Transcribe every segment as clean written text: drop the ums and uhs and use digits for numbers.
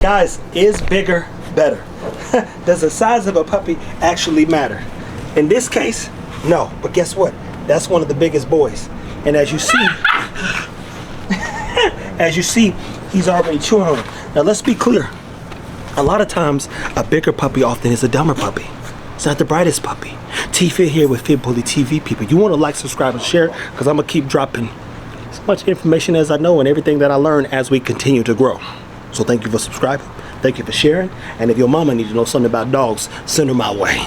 Guys, is bigger better? Does the size of a puppy actually matter? In this case, no. But guess what? That's one of the biggest boys. And as you see, he's already chewing on it. Now let's be clear. A lot of times, a bigger puppy often is a dumber puppy. It's not the brightest puppy. T-Fit here with Fit Bully TV people. You want to like, subscribe, and share, because I'm going to keep dropping as much information as I know and everything that I learn as we continue to grow. So thank you for subscribing. Thank you for sharing. And if your mama needs to know something about dogs, send her my way.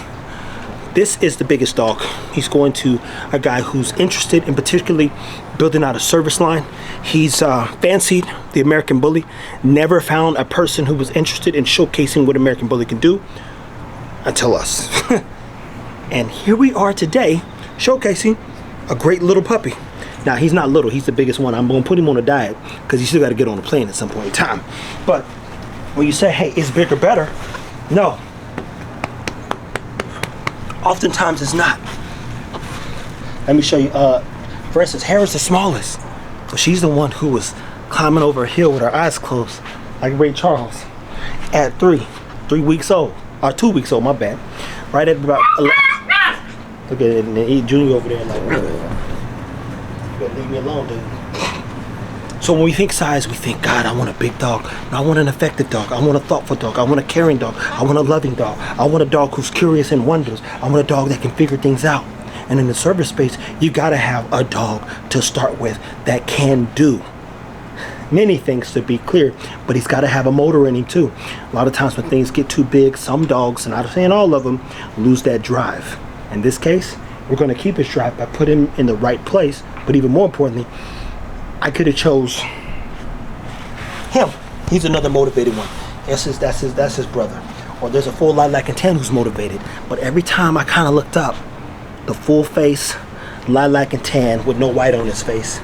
This is the biggest dog. He's going to a guy who's interested in particularly building out a service line. He's fancied the American Bully. Never found a person who was interested in showcasing what American Bully can do until us. And here we are today showcasing a great little puppy. Now, he's not little, he's the biggest one. I'm gonna put him on a diet because he still gotta get on a plane at some point in time. But when you say, hey, is bigger better? No. Oftentimes it's not. Let me show you, for instance, Hera's the smallest. So she's the one who was climbing over a hill with her eyes closed, like Ray Charles, at 3 weeks old, or 2 weeks old, my bad. Right at about 11. Look at it, and then Junior over there like, leave me alone, dude. So when we think size, we think, God, I want a big dog. No, I want an effective dog. I want a thoughtful dog. I want a caring dog. I want a loving dog. I want a dog who's curious and wonders. I want a dog that can figure things out. And in the service space, you gotta have a dog to start with that can do many things, to be clear, but he's gotta have a motor in him too. A lot of times when things get too big, some dogs, and I'm not saying all of them, lose that drive. In this case, we're going to keep his drive by putting him in the right place. But even more importantly, I could have chose him. He's another motivated one. That's his brother. Or there's a full Lilac and Tan who's motivated. But every time I kind of looked up, the full face Lilac and Tan with no white on his face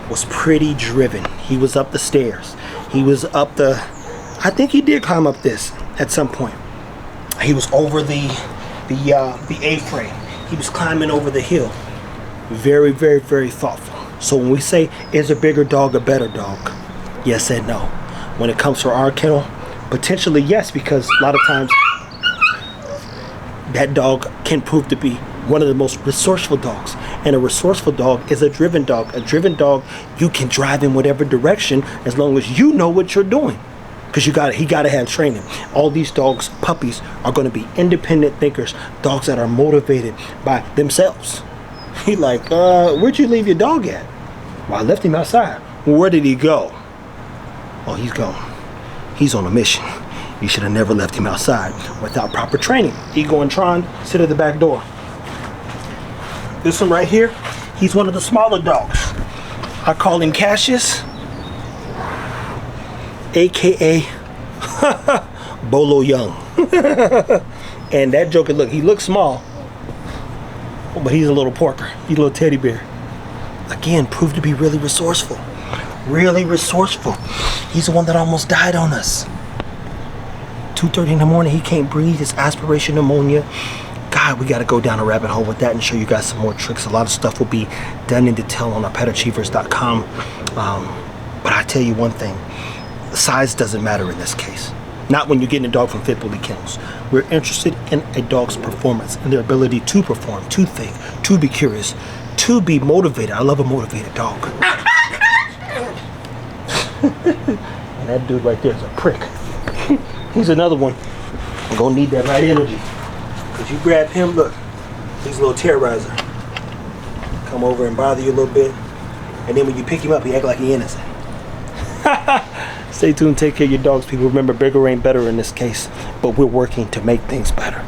was pretty driven. He was up the stairs. He was up the, I think he did climb up this at some point. He was over the A-frame. He was climbing over the hill. Very, very, very thoughtful. So when we say, is a bigger dog a better dog? Yes and no. When it comes to our kennel, potentially yes, because a lot of times that dog can prove to be one of the most resourceful dogs. And a resourceful dog is a driven dog. A driven dog, you can drive in whatever direction as long as you know what you're doing. Because he gotta have training. All these dogs, puppies, are gonna be independent thinkers, dogs that are motivated by themselves. He like, where'd you leave your dog at? Well, I left him outside. Well, where did he go? Oh, he's gone. He's on a mission. You should have never left him outside without proper training. Ego and Tron sit at the back door. This one right here, he's one of the smaller dogs. I call him Cassius, AKA Bolo Young. And that joker, look, he looks small, but he's a little porker. He's a little teddy bear. Again, proved to be really resourceful. Really resourceful. He's the one that almost died on us. 2:30 in the morning, he can't breathe. His aspiration pneumonia. God, we got to go down a rabbit hole with that and show you guys some more tricks. A lot of stuff will be done in detail on our petachievers.com. But I tell you one thing. Size doesn't matter in this case. Not when you're getting a dog from Fit Bully Kennels. We're interested in a dog's performance and their ability to perform, to think, to be curious, to be motivated. I love a motivated dog. And that dude right there is a prick. He's another one. I'm gonna need that right energy. Cause you grab him, look, he's a little terrorizer. Come over and bother you a little bit. And then when you pick him up, he act like he innocent. Stay tuned, take care of your dogs, people. Remember, bigger ain't better in this case, but we're working to make things better.